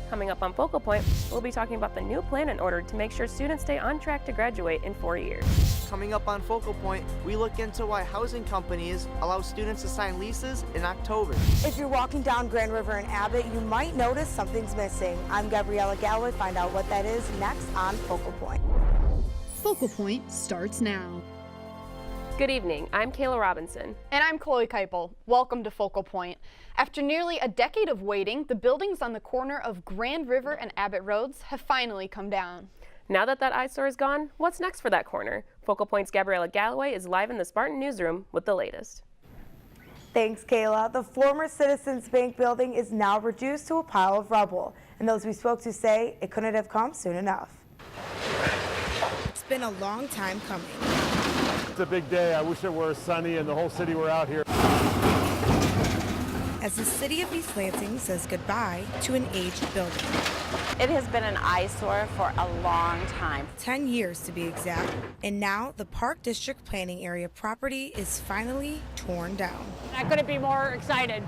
Coming up on Focal Point, we'll be talking about the new plan in order to make sure students stay on track to graduate in 4 years. Coming up on Focal Point, we look into why housing companies allow students to sign leases in October. If you're walking down Grand River and Abbott, you might notice something's missing. I'm Gabriella Galloway. Find out what that is next on Focal Point. Focal Point starts now. Good evening, I'm Kayla Robinson. And I'm Chloe Keipel. Welcome to Focal Point. After nearly a decade of waiting, the buildings on the corner of Grand River and Abbott Roads have finally come down. Now that eyesore is gone, what's next for that corner? Focal Point's Gabriella Galloway is live in the Spartan newsroom with the latest. Thanks, Kayla. The former Citizens Bank building is now reduced to a pile of rubble, and those we spoke to say it couldn't have come soon enough. It's been a long time coming. It's a big day. I wish it were sunny and the whole city were out here. As the city of East Lansing says goodbye to an aged building. It has been an eyesore for a long time. 10 years to be exact. And now the Park District Planning Area property is finally torn down. I couldn't be more excited.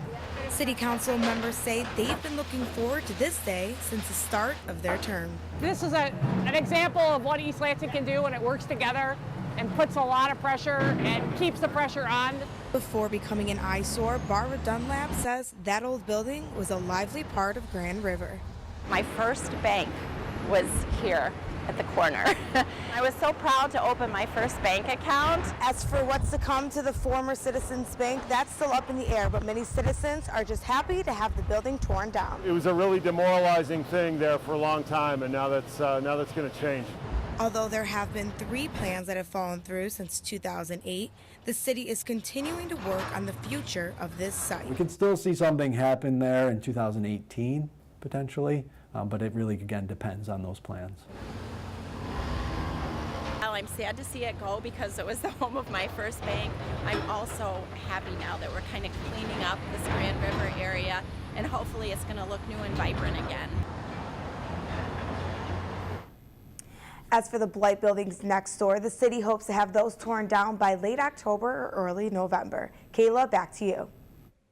City Council members say they've been looking forward to this day since the start of their term. This is an example of what East Lansing can do when it works together and puts a lot of pressure and keeps the pressure on. Before becoming an eyesore, Barbara Dunlap says that old building was a lively part of Grand River. My first bank was here at the corner. I was so proud to open my first bank account. As for what's to come to the former Citizens Bank, that's still up in the air, but many citizens are just happy to have the building torn down. It was a really demoralizing thing there for a long time, and now that's going to change. Although there have been 3 plans that have fallen through since 2008, the city is continuing to work on the future of this site. We could still see something happen there in 2018, potentially, but it really, again, depends on those plans. While I'm sad to see it go because it was the home of my first bank, I'm also happy now that we're kind of cleaning up this Grand River area, and hopefully it's going to look new and vibrant again. As for the blight buildings next door, the city hopes to have those torn down by late October or early November. Kayla, back to you.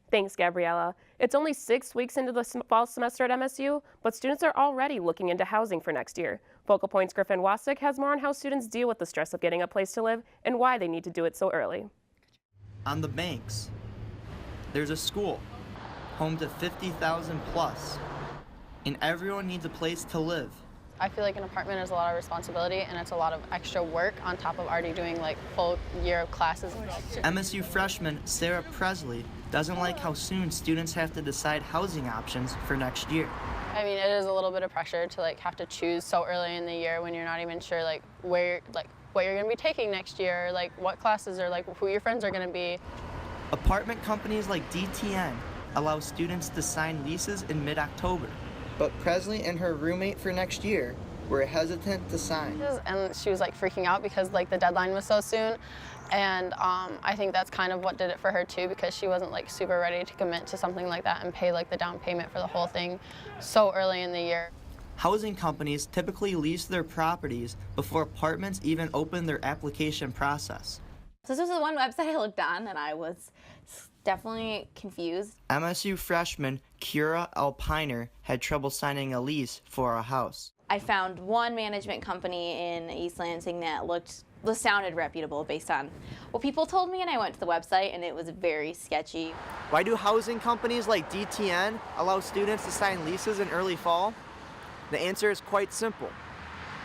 Thanks, Gabriella. It's only 6 weeks into the fall semester at MSU, but students are already looking into housing for next year. Focal Point's Griffin Wasick has more on how students deal with the stress of getting a place to live and why they need to do it so early. On the banks, there's a school, home to 50,000 plus, and everyone needs a place to live. I feel like an apartment is a lot of responsibility and it's a lot of extra work on top of already doing like full year of classes. MSU freshman Sarah Presley doesn't like how soon students have to decide housing options for next year. I mean, it is a little bit of pressure to like have to choose so early in the year when you're not even sure like where, like what you're going to be taking next year, like what classes or like who your friends are going to be. Apartment companies like DTN allow students to sign leases in mid-October. But Presley and her roommate for next year were hesitant to sign. And she was like freaking out because like the deadline was so soon. And I think that's kind of what did it for her too, because she wasn't like super ready to commit to something like that and pay like the down payment for the whole thing so early in the year. Housing companies typically lease their properties before apartments even open their application process. So this was the one website I looked on and I was definitely confused. MSU freshman Kira Alpiner had trouble signing a lease for a house. I found one management company in East Lansing that sounded reputable based on what people told me, and I went to the website and it was very sketchy. Why do housing companies like DTN allow students to sign leases in early fall? The answer is quite simple: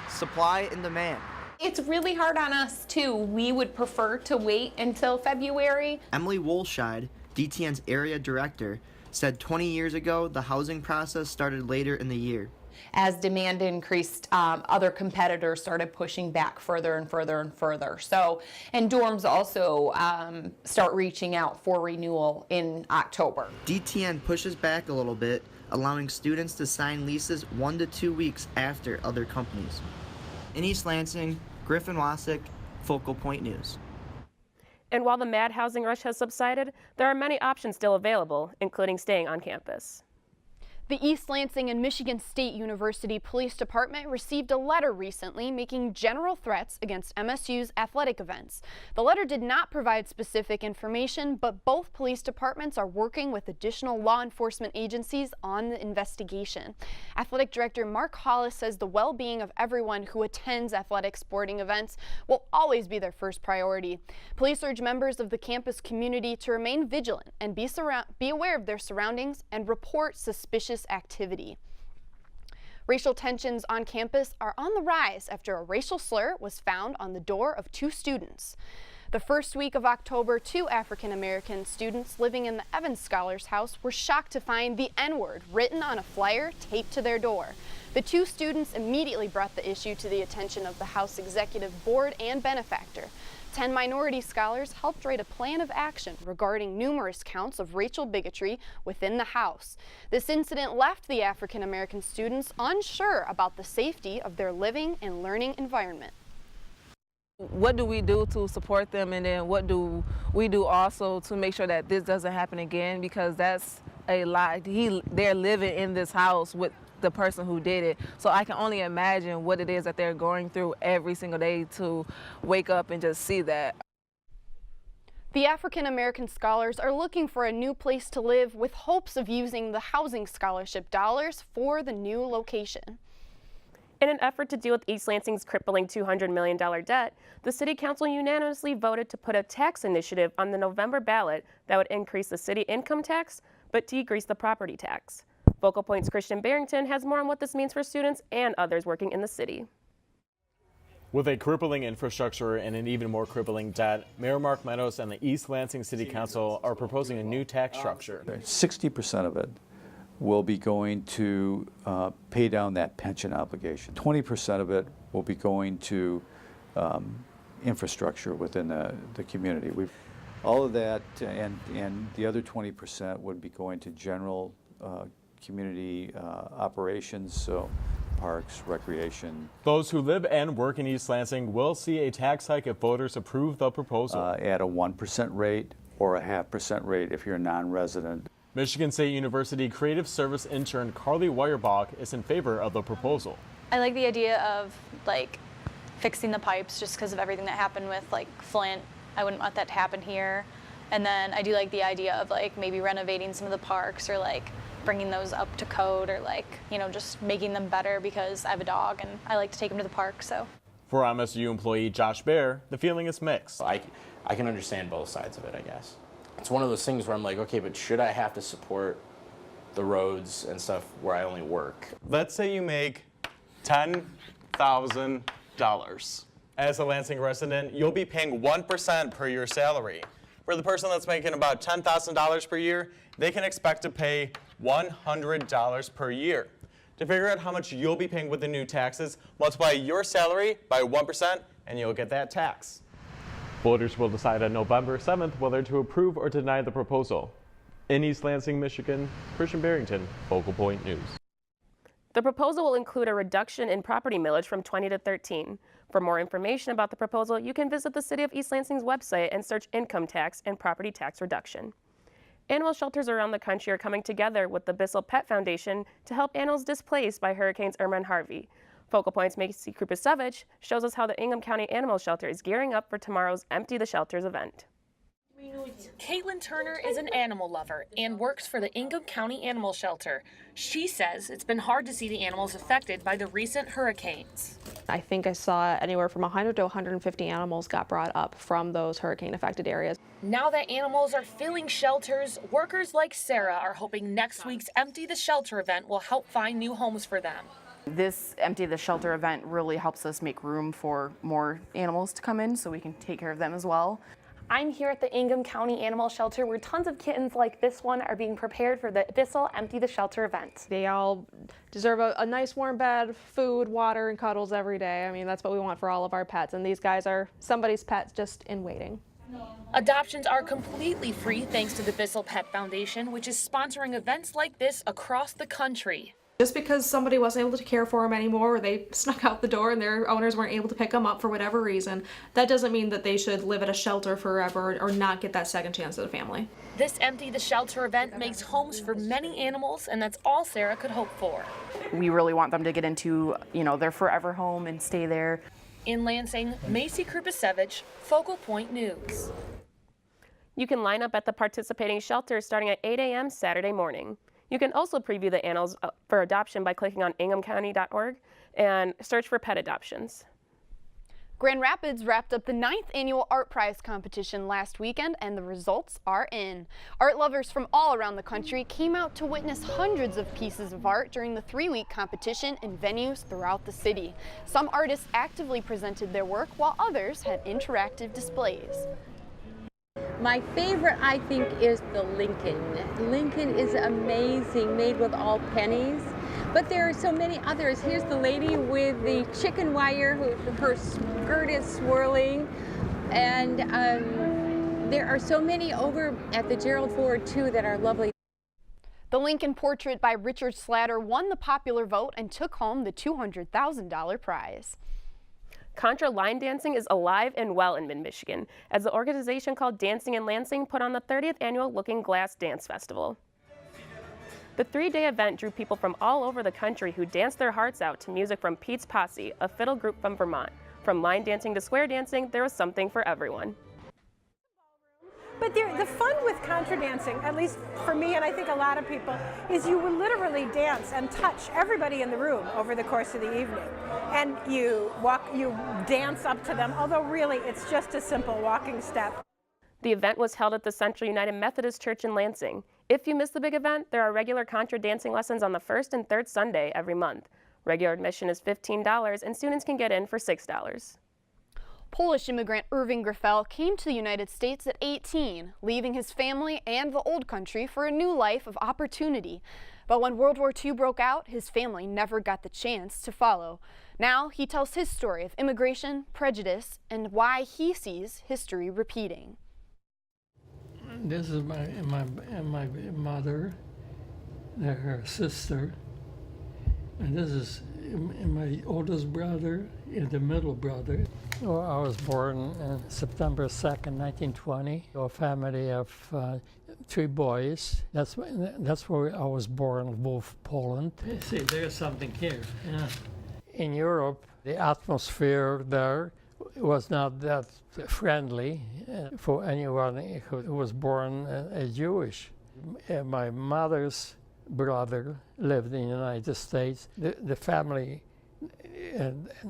supply and demand. It's really hard on us too. We would prefer to wait until February. Emily Wolscheid, DTN's area director, said 20 years ago the housing process started later in the year. As demand increased, other competitors started pushing back further and further and further. So, and dorms also start reaching out for renewal in October. DTN pushes back a little bit, allowing students to sign leases 1 to 2 weeks after other companies. In East Lansing, Griffin Wasick, Focal Point News. And while the mad housing rush has subsided, there are many options still available, including staying on campus. The East Lansing and Michigan State University Police Department received a letter recently making general threats against MSU's athletic events. The letter did not provide specific information, but both police departments are working with additional law enforcement agencies on the investigation. Athletic Director Mark Hollis says the well-being of everyone who attends athletic sporting events will always be their first priority. Police urge members of the campus community to remain vigilant and be aware of their surroundings and report suspicious activity. Racial tensions on campus are on the rise after a racial slur was found on the door of 2 students. The first week of October, 2 African American students living in the Evans Scholars House were shocked to find the N-word written on a flyer taped to their door. The 2 students immediately brought the issue to the attention of the House Executive Board and benefactor. 10 minority scholars helped write a plan of action regarding numerous counts of racial bigotry within the House. This incident left the African American students unsure about the safety of their living and learning environment. What do we do to support them, and then what do we do also to make sure that this doesn't happen again? Because that's a lot. They're living in this house with the person who did it. So I can only imagine what it is that they're going through every single day to wake up and just see that. The African American scholars are looking for a new place to live with hopes of using the housing scholarship dollars for the new location. In an effort to deal with East Lansing's crippling $200 million debt, the City Council unanimously voted to put a tax initiative on the November ballot that would increase the city income tax but decrease the property tax. Focal Point's Christian Barrington has more on what this means for students and others working in the city. With a crippling infrastructure and an even more crippling debt, Mayor Mark Meadows and the East Lansing City Council are proposing a new tax structure. 60% of it will be going to pay down that pension obligation. 20% of it will be going to infrastructure within the community. All of that and the other 20% would be going to general community operations, so parks, recreation. Those who live and work in East Lansing will see a tax hike if voters approve the proposal. At a 1% rate or a 0.5% rate if you're a non-resident. Michigan State University Creative Service intern Carly Weyerbach is in favor of the proposal. I like the idea of like fixing the pipes just because of everything that happened with like Flint. I wouldn't want that to happen here. And then I do like the idea of like maybe renovating some of the parks or like bringing those up to code or like, you know, just making them better because I have a dog and I like to take him to the park, so. For MSU employee Josh Baer, the feeling is mixed. I can understand both sides of it, I guess. It's one of those things where I'm like, okay, but should I have to support the roads and stuff where I only work? Let's say you make $10,000. As a Lansing resident, you'll be paying 1% per year salary. For the person that's making about $10,000 per year, they can expect to pay $100 per year. To figure out how much you'll be paying with the new taxes, multiply your salary by 1% and you'll get that tax. Voters will decide on November 7th whether to approve or deny the proposal. In East Lansing, Michigan, Christian Barrington, Focal Point News. The proposal will include a reduction in property millage from 20 to 13. For more information about the proposal, you can visit the City of East Lansing's website and search income tax and property tax reduction. Animal shelters around the country are coming together with the Bissell Pet Foundation to help animals displaced by Hurricanes Irma and Harvey. Focal Point's Macy Krupasevich shows us how the Ingham County Animal Shelter is gearing up for tomorrow's Empty the Shelters event. Caitlin Turner is an animal lover and works for the Ingham County Animal Shelter. She says it's been hard to see the animals affected by the recent hurricanes. I think I saw anywhere from 100 to 150 animals got brought up from those hurricane-affected areas. Now that animals are filling shelters, workers like Sarah are hoping next week's Empty the Shelter event will help find new homes for them. This Empty the Shelter event really helps us make room for more animals to come in so we can take care of them as well. I'm here at the Ingham County Animal Shelter where tons of kittens like this one are being prepared for the Bissell Empty the Shelter event. They all deserve a nice warm bed, food, water, and cuddles every day. I mean, that's what we want for all of our pets, and these guys are somebody's pets just in waiting. Adoptions are completely free thanks to the Bissell Pet Foundation, which is sponsoring events like this across the country. Just because somebody wasn't able to care for them anymore, or they snuck out the door and their owners weren't able to pick them up for whatever reason, that doesn't mean that they should live at a shelter forever or not get that second chance at a family. This Empty the Shelter event makes homes for many animals, and that's all Sarah could hope for. We really want them to get into, their forever home and stay there. In Lansing, Macy Krupasevich, Focal Point News. You can line up at the participating shelters starting at 8 a.m. Saturday morning. You can also preview the animals for adoption by clicking on inghamcounty.org and search for pet adoptions. Grand Rapids wrapped up the 9th annual Art Prize competition last weekend, and the results are in. Art lovers from all around the country came out to witness hundreds of pieces of art during the 3-week competition in venues throughout the city. Some artists actively presented their work, while others had interactive displays. My favorite, I think, is the Lincoln. Lincoln is amazing, made with all pennies. But there are so many others. Here's the lady with the chicken wire, her skirt is swirling. And there are so many over at the Gerald Ford, too, that are lovely. The Lincoln portrait by Richard Slatter won the popular vote and took home the $200,000 prize. Contra line dancing is alive and well in mid-Michigan, as the organization called Dancing in Lansing put on the 30th annual Looking Glass Dance Festival. The 3-day event drew people from all over the country who danced their hearts out to music from Pete's Posse, a fiddle group from Vermont. From line dancing to square dancing, there was something for everyone. But the fun with contra dancing, at least for me and I think a lot of people, is you will literally dance and touch everybody in the room over the course of the evening. And you dance up to them, although really it's just a simple walking step. The event was held at the Central United Methodist Church in Lansing. If you missed the big event, there are regular contra dancing lessons on the first and third Sunday every month. Regular admission is $15 and students can get in for $6. Polish immigrant Irving Griffel came to the United States at 18, leaving his family and the old country for a new life of opportunity. But when World War II broke out, his family never got the chance to follow. Now he tells his story of immigration, prejudice, and why he sees history repeating. This is my mother, her sister, and this is my oldest brother and the middle brother. Well, I was born on September 2nd, 1920, to a family of 3 boys. That's where I was born, Lwów, Poland. See, there's something here. Yeah. In Europe, the atmosphere there was not that friendly for anyone who was born Jewish. My mother's brother lived in the United States. The family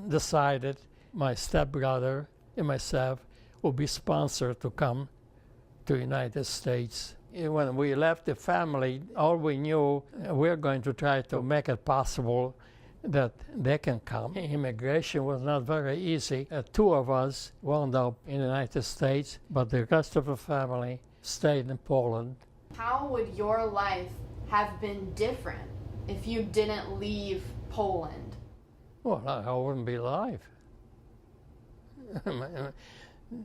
decided my stepbrother and myself would be sponsored to come to the United States. When we left the family, all we knew, we're going to try to make it possible that they can come. Immigration was not very easy. 2 of us wound up in the United States, but the rest of the family stayed in Poland. How would your life have been different if you didn't leave Poland? Well, I wouldn't be alive.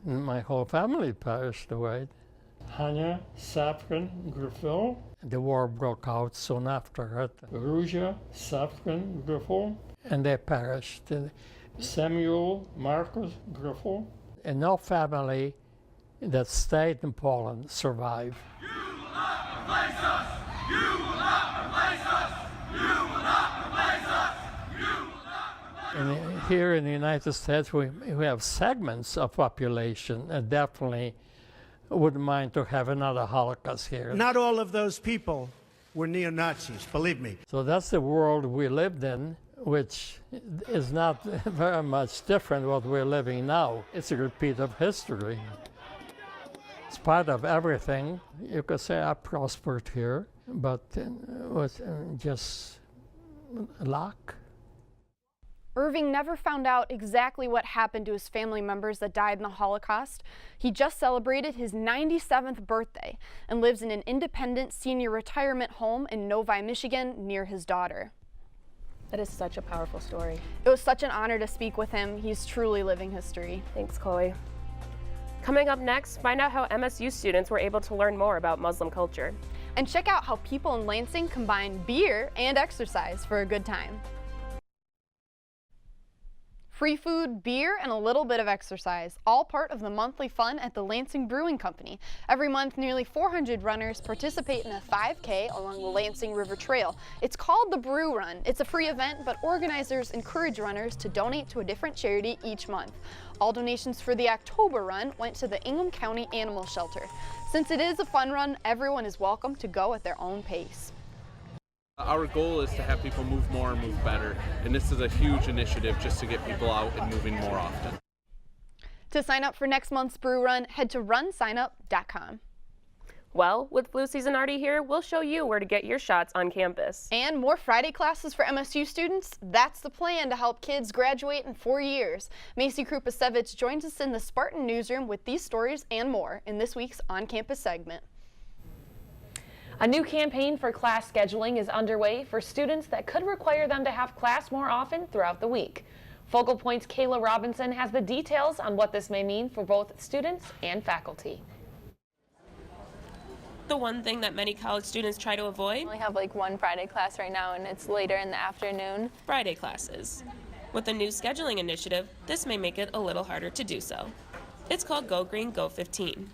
My whole family perished away. Hania Safran Griffel. The war broke out soon after it. Ruzia Safran Griffel. And they perished. Samuel Marcus Griffel. And no family that stayed in Poland survived. You will not replace us! You will not replace us! You will not replace us! You will not replace us! And here in the United States, we have segments of population that definitely wouldn't mind to have another Holocaust here. Not all of those people were neo-Nazis, believe me. So that's the world we lived in, which is not very much different what we're living now. It's a repeat of history. In spite of everything, you could say I prospered here, but it was just luck. Irving never found out exactly what happened to his family members that died in the Holocaust. He just celebrated his 97th birthday and lives in an independent senior retirement home in Novi, Michigan, near his daughter. That is such a powerful story. It was such an honor to speak with him. He's truly living history. Thanks, Chloe. Coming up next, find out how MSU students were able to learn more about Muslim culture. And check out how people in Lansing combine beer and exercise for a good time. Free food, beer, and a little bit of exercise, all part of the monthly fun at the Lansing Brewing Company. Every month, nearly 400 runners participate in a 5K along the Lansing River Trail. It's called the Brew Run. It's a free event, but organizers encourage runners to donate to a different charity each month. All donations for the October run went to the Ingham County Animal Shelter. Since it is a fun run, everyone is welcome to go at their own pace. Our goal is to have people move more and move better, and this is a huge initiative just to get people out and moving more often. To sign up for next month's Brew Run, head to runsignup.com. Well, with flu season already here, we'll show you where to get your shots on campus. And more Friday classes for MSU students? That's the plan to help kids graduate in 4 years. Macy Krupasevich joins us in the Spartan newsroom with these stories and more in this week's On Campus segment. A new campaign for class scheduling is underway for students that could require them to have class more often throughout the week. Focal Point's Kayla Robinson has the details on what this may mean for both students and faculty. The one thing that many college students try to avoid? I only have like one Friday class right now, and it's later in the afternoon. Friday classes. With the new scheduling initiative, this may make it a little harder to do so. It's called Go Green, Go 15.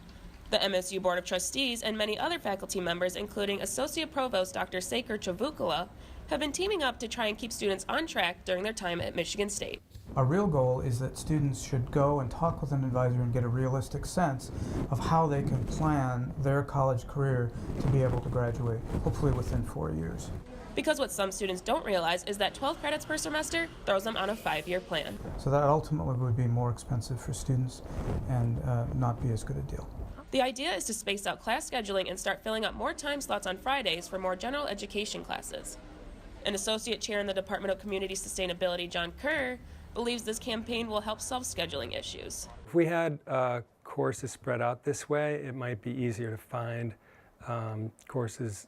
The MSU Board of Trustees and many other faculty members, including Associate Provost Dr. Saker Chavukula, have been teaming up to try and keep students on track during their time at Michigan State. Our real goal is that students should go and talk with an advisor and get a realistic sense of how they can plan their college career to be able to graduate, hopefully within 4 years. Because what some students don't realize is that 12 credits per semester throws them on a 5-year plan. So that ultimately would be more expensive for students and not be as good a deal. The idea is to space out class scheduling and start filling up more time slots on Fridays for more general education classes. An associate chair in the Department of Community Sustainability, John Kerr, believes this campaign will help solve scheduling issues. If we had courses spread out this way, it might be easier to find courses,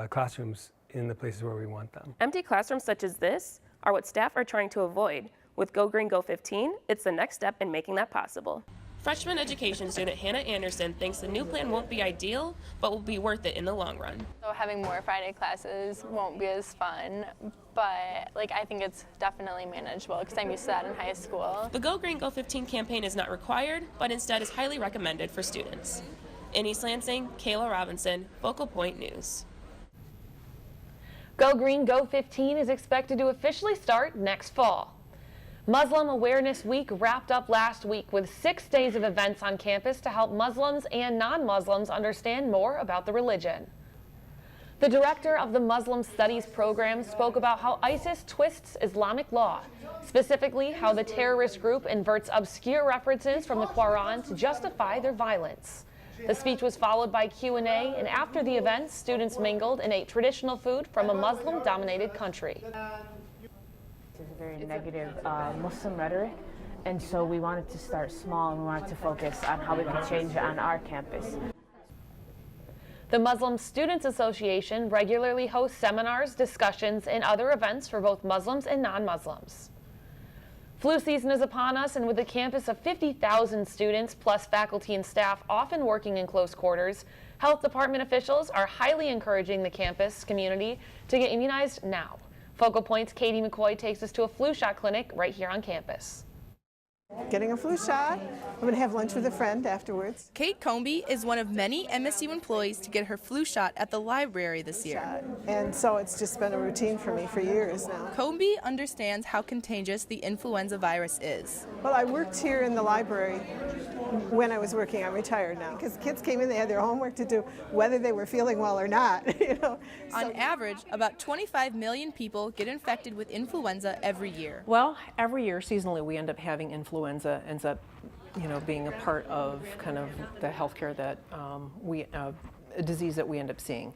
classrooms in the places where we want them. Empty classrooms such as this are what staff are trying to avoid. With Go Green, Go 15, it's the next step in making that possible. Freshman education student Hannah Anderson thinks the new plan won't be ideal, but will be worth it in the long run. So having more Friday classes won't be as fun, but I think it's definitely manageable because I'm used to that in high school. The Go Green, Go 15 campaign is not required, but instead is highly recommended for students. In East Lansing, Kayla Robinson, Focal Point News. Go Green, Go 15 is expected to officially start next fall. Muslim Awareness Week wrapped up last week with 6 days of events on campus to help Muslims and non-Muslims understand more about the religion. The director of the Muslim Studies program spoke about how ISIS twists Islamic law, specifically how the terrorist group inverts obscure references from the Quran to justify their violence. The speech was followed by Q&A, and after the event, students mingled and ate traditional food from a Muslim-dominated country. It's a very negative Muslim rhetoric, and so we wanted to start small and we wanted to focus on how we could change it on our campus. The Muslim Students Association regularly hosts seminars, discussions, and other events for both Muslims and non-Muslims. Flu season is upon us, and with a campus of 50,000 students plus faculty and staff often working in close quarters, health department officials are highly encouraging the campus community to get immunized now. Focal Point's Katie McCoy takes us to a flu shot clinic right here on campus. Getting a flu shot. I'm going to have lunch with a friend afterwards. Kate Comby is one of many MSU employees to get her flu shot at the library this year. And so it's just been a routine for me for years now. Comby understands how contagious the influenza virus is. Well, I worked here in the library when I was working. I'm retired now. Because kids came in, they had their homework to do, whether they were feeling well or not. On average, about 25 million people get infected with influenza every year. Well, every year seasonally we end up having influenza ends up, being a part of kind of the healthcare that a disease that we end up seeing.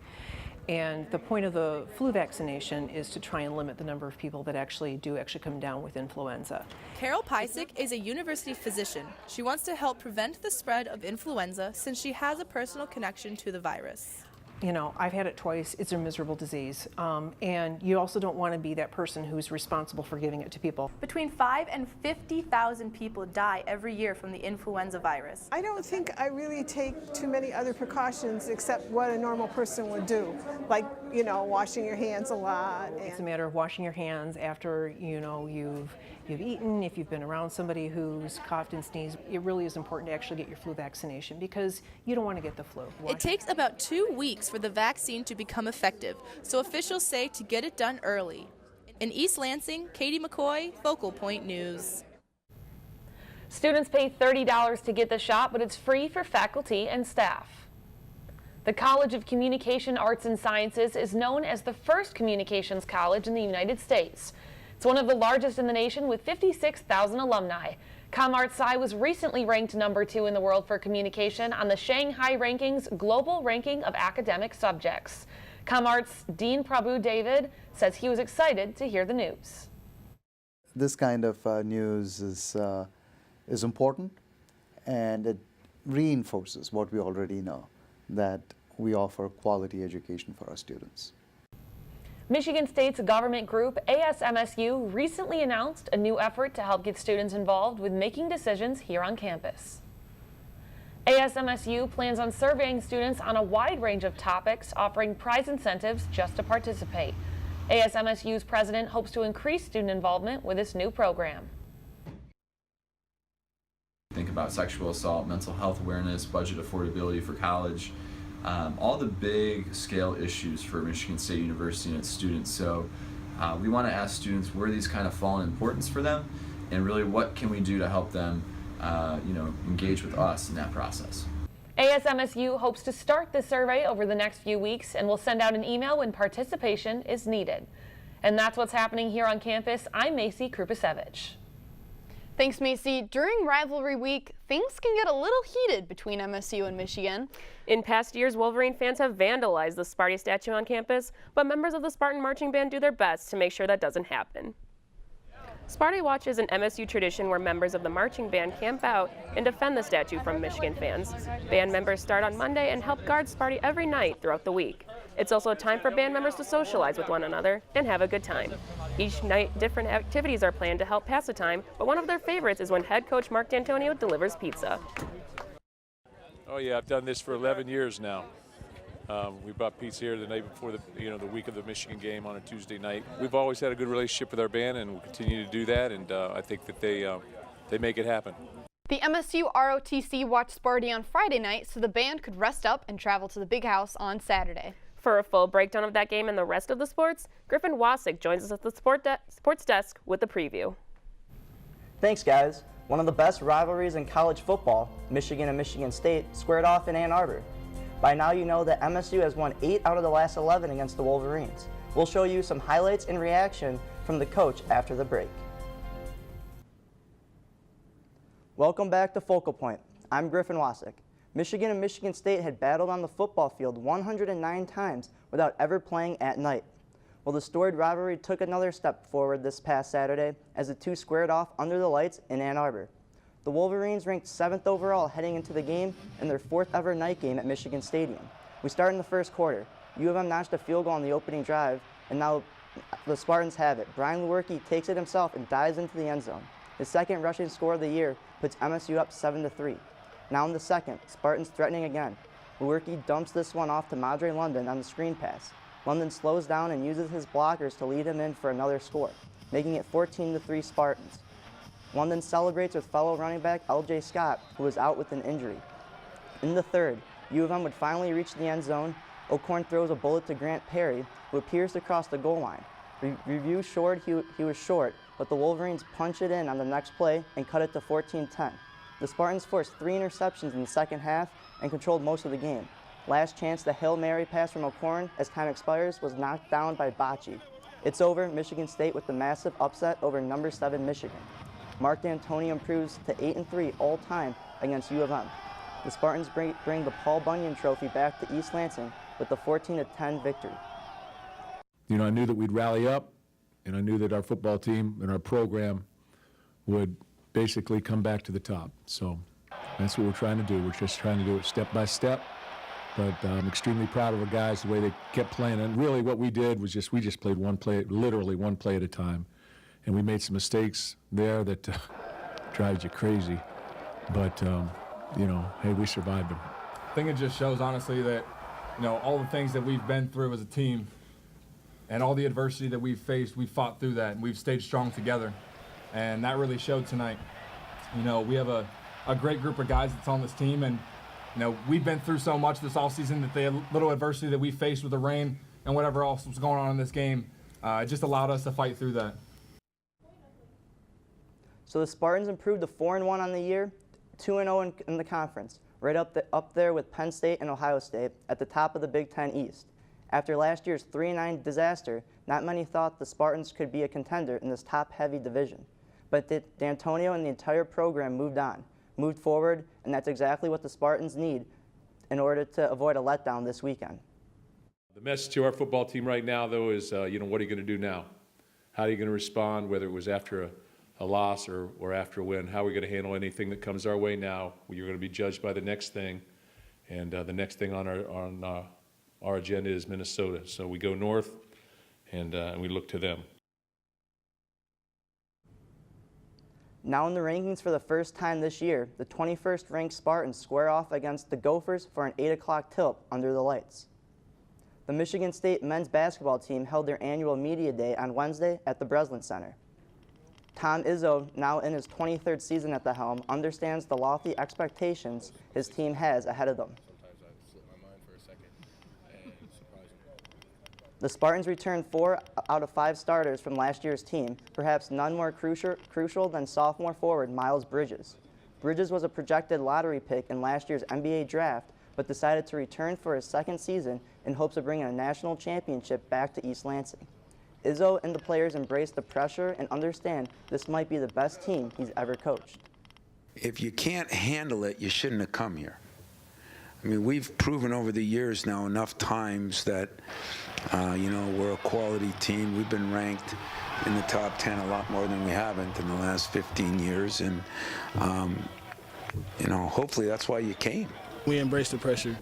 And the point of the flu vaccination is to try and limit the number of people that actually come down with influenza. Carol Pysick is a university physician. She wants to help prevent the spread of influenza since she has a personal connection to the virus. you know, I've had it twice. It's a miserable disease. And you also don't want to be that person who's responsible for giving it to people. Between 5 and 50,000 people die every year from the influenza virus. I don't think I really take too many other precautions except what a normal person would do, like, you know, washing your hands a lot. It's a matter of washing your hands after, you know, you've eaten. If you've been around somebody who's coughed and sneezed, it really is important to actually get your flu vaccination because you don't want to get the flu. It takes about 2 weeks for the vaccine to become effective, so officials say to get it done early. In East Lansing, Katie McCoy, Focal Point News. Students pay $30 to get the shot, but it's free for faculty and staff. The College of Communication Arts and Sciences is known as the first communications college in the United States. It's one of the largest in the nation with 56,000 alumni. ComArts-Sci was recently ranked #2 in the world for communication on the Shanghai Rankings Global Ranking of Academic Subjects. ComArts Dean Prabhu David says he was excited to hear the news. This kind of news is important, and it reinforces what we already know, that we offer quality education for our students. Michigan State's government group, ASMSU, recently announced a new effort to help get students involved with making decisions here on campus. ASMSU plans on surveying students on a wide range of topics, offering prize incentives just to participate. ASMSU's president hopes to increase student involvement with this new program. Think about sexual assault, mental health awareness, budget affordability for college, all the big scale issues for Michigan State University and its students. So we want to ask students where these kind of fall in importance for them, and really what can we do to help them engage with us in that process. ASMSU hopes to start the survey over the next few weeks and will send out an email when participation is needed. And that's what's happening here on campus. I'm Macy Krupasevich. Thanks, Macy. During rivalry week, things can get a little heated between MSU and Michigan. In past years, Wolverine fans have vandalized the Sparty statue on campus, but members of the Spartan Marching Band do their best to make sure that doesn't happen. Sparty Watch is an MSU tradition where members of the marching band camp out and defend the statue from Michigan fans. Band members start on Monday and help guard Sparty every night throughout the week. It's also a time for band members to socialize with one another and have a good time. Each night, different activities are planned to help pass the time, but one of their favorites is when head coach Mark D'Antonio delivers pizza. Oh yeah, I've done this for 11 years now. We brought pizza here the night before the week of the Michigan game on a Tuesday night. We've always had a good relationship with our band, and we'll continue to do that. And I think that they make it happen. The MSU ROTC watched Sparty on Friday night, so the band could rest up and travel to the Big House on Saturday. For a full breakdown of that game and the rest of the sports, Griffin Wasick joins us at the sports desk with the preview. Thanks, guys. One of the best rivalries in college football, Michigan and Michigan State, squared off in Ann Arbor. By now you know that MSU has won 8 out of the last 11 against the Wolverines. We'll show you some highlights and reaction from the coach after the break. Welcome back to Focal Point. I'm Griffin Wasick. Michigan and Michigan State had battled on the football field 109 times without ever playing at night. Well, the storied rivalry took another step forward this past Saturday as the two squared off under the lights in Ann Arbor. The Wolverines ranked 7th overall heading into the game in their 4th ever night game at Michigan Stadium. We start in the first quarter. U of M notched a field goal on the opening drive, and now the Spartans have it. Brian Lewerke takes it himself and dives into the end zone. His second rushing score of the year puts MSU up 7-3. Now in the second, Spartans threatening again. Lewerke dumps this one off to Madre London on the screen pass. London slows down and uses his blockers to lead him in for another score, making it 14-3 Spartans. London celebrates with fellow running back L.J. Scott, who was out with an injury. In the third, U of M would finally reach the end zone. O'Korn throws a bullet to Grant Perry, who appears to cross the goal line. Review short, he was short, but the Wolverines punch it in on the next play and cut it to 14-10. The Spartans forced 3 interceptions in the second half and controlled most of the game. Last chance, the Hail Mary pass from O'Korn as time expires was knocked down by Bocci. It's over, Michigan State with the massive upset over number 7 Michigan. Mark D'Antonio improves to 8-3 all time against U of M. The Spartans bring the Paul Bunyan Trophy back to East Lansing with the 14-10 victory. You know, I knew that we'd rally up, and I knew that our football team and our program would basically come back to the top. So that's what we're trying to do. We're just trying to do it step by step, But I'm extremely proud of the guys, the way they kept playing. And really what we did was we just played one play, literally one play at a time. And we made some mistakes there that drives you crazy. But, you know, hey, we survived them. I think it just shows, honestly, that, you know, all the things that we've been through as a team and all the adversity that we've faced, we've fought through that, and we've stayed strong together. And that really showed tonight. You know, we have a great group of guys that's on this team, and, you know, we've been through so much this offseason that the little adversity that we faced with the rain and whatever else was going on in this game, it just allowed us to fight through that. So the Spartans improved to 4-1 on the year, 2-0 in the conference, right up there with Penn State and Ohio State at the top of the Big Ten East. After last year's 3-9 disaster, not many thought the Spartans could be a contender in this top-heavy division. But D'Antonio and the entire program moved forward, and that's exactly what the Spartans need in order to avoid a letdown this weekend. The message to our football team right now, though, is, you know, what are you going to do now? How are you going to respond, whether it was after a loss or after a win? How are we going to handle anything that comes our way now? You're going to be judged by the next thing, and the next thing on our agenda is Minnesota. So we go north, and we look to them. Now in the rankings for the first time this year, the 21st ranked Spartans square off against the Gophers for an 8 o'clock tilt under the lights. The Michigan State men's basketball team held their annual media day on Wednesday at the Breslin Center. Tom Izzo, now in his 23rd season at the helm, understands the lofty expectations his team has ahead of them. The Spartans returned 4 out of 5 starters from last year's team, perhaps none more crucial than sophomore forward Miles Bridges. Bridges was a projected lottery pick in last year's NBA draft, but decided to return for his second season in hopes of bringing a national championship back to East Lansing. Izzo and the players embrace the pressure and understand this might be the best team he's ever coached. If you can't handle it, you shouldn't have come here. I mean, we've proven over the years now enough times that, you know, we're a quality team. We've been ranked in the top 10 a lot more than we haven't in the last 15 years. And, you know, hopefully that's why you came. We embrace the pressure.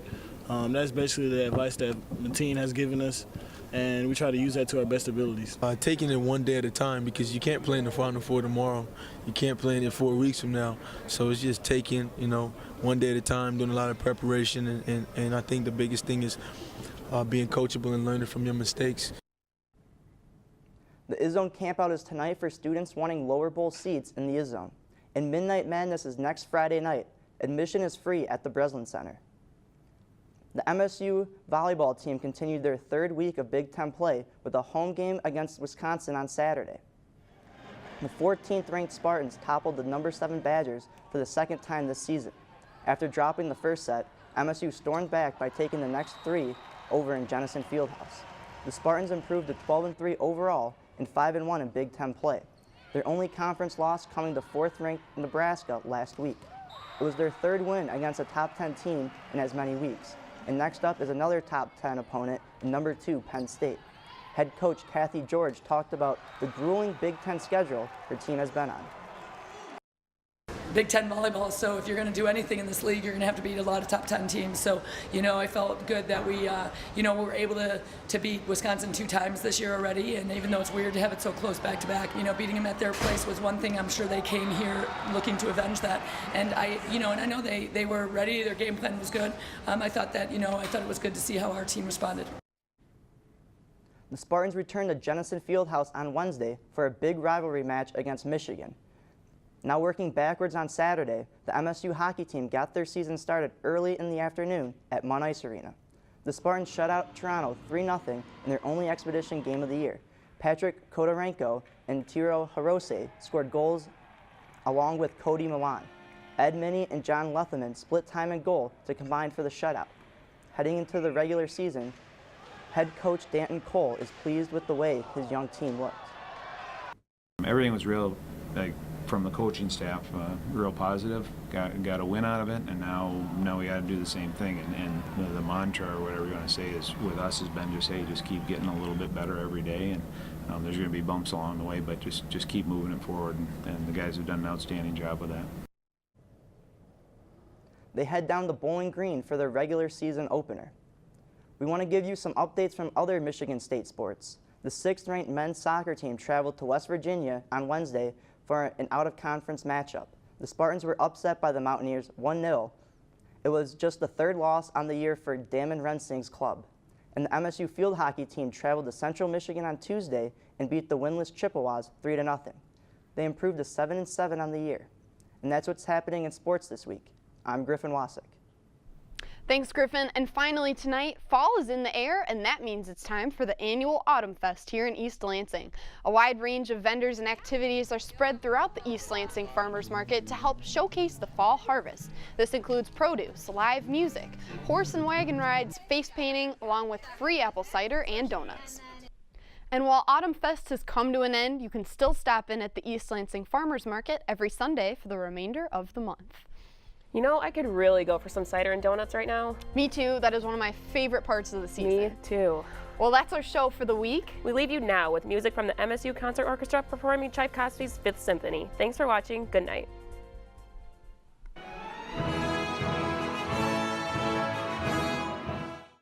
That's basically the advice that the team has given us, and we try to use that to our best abilities. Taking it one day at a time, because you can't play in the Final Four tomorrow. You can't play in it 4 weeks from now. So it's just taking, you know, one day at a time, doing a lot of preparation, and I think the biggest thing is being coachable and learning from your mistakes. The Izzone campout is tonight for students wanting lower bowl seats in the Izzone. And Midnight Madness is next Friday night. Admission is free at the Breslin Center. The MSU volleyball team continued their 3rd week of Big Ten play with a home game against Wisconsin on Saturday. The 14th ranked Spartans toppled the number 7 Badgers for the 2nd time this season. After dropping the first set, MSU stormed back by taking the next 3 over in Jenison Fieldhouse. The Spartans improved to 12-3 overall and 5-1 in Big Ten play, their only conference loss coming to 4th ranked Nebraska last week. It was their 3rd win against a top 10 team in as many weeks. And next up is another top 10 opponent, number 2 Penn State. Head coach Kathy George talked about the grueling Big Ten schedule her team has been on. Big Ten volleyball, so if you're going to do anything in this league, you're going to have to beat a lot of top 10 teams. So, you know, I felt good that we, you know, were able to beat Wisconsin 2 times this year already. And even though it's weird to have it so close back to back, you know, beating them at their place was one thing. I'm sure they came here looking to avenge that. And I know they were ready. Their game plan was good. I thought it was good to see how our team responded. The Spartans returned to Jenison Fieldhouse on Wednesday for a big rivalry match against Michigan. Now working backwards on Saturday, the MSU hockey team got their season started early in the afternoon at Munn Ice Arena. The Spartans shut out Toronto 3-0 in their only Expedition game of the year. Patrick Kodorenko and Tiro Hirose scored goals along with Cody Milan. Ed Minnie and John Letherman split time and goal to combine for the shutout. Heading into the regular season, head coach Danton Cole is pleased with the way his young team looked. Everything was real, from the coaching staff, real positive. Got a win out of it, and now we got to do the same thing. And the mantra, or whatever you want to say, is with us has been just keep getting a little bit better every day. And there's going to be bumps along the way, but just keep moving it forward. And the guys have done an outstanding job with that. they head down to Bowling Green for their regular season opener. We want to give you some updates from other Michigan State sports. The 6th-ranked men's soccer team traveled to West Virginia on Wednesday for an out-of-conference matchup. The Spartans were upset by the Mountaineers 1-0. It was just the 3rd loss on the year for Damon Rensing's club. And the MSU field hockey team traveled to Central Michigan on Tuesday and beat the winless Chippewas 3-0. They improved to 7-7 on the year. And that's what's happening in sports this week. I'm Griffin Wasik. Thanks, Griffin. And finally tonight, fall is in the air, and that means it's time for the annual Autumn Fest here in East Lansing. A wide range of vendors and activities are spread throughout the East Lansing Farmers Market to help showcase the fall harvest. This includes produce, live music, horse and wagon rides, face painting, along with free apple cider and donuts. And while Autumn Fest has come to an end, you can still stop in at the East Lansing Farmers Market every Sunday for the remainder of the month. You know, I could really go for some cider and donuts right now. Me too. That is one of my favorite parts of the season. Me too. Well, that's our show for the week. We leave you now with music from the MSU Concert Orchestra performing Tchaikovsky's Fifth Symphony. Thanks for watching. Good night.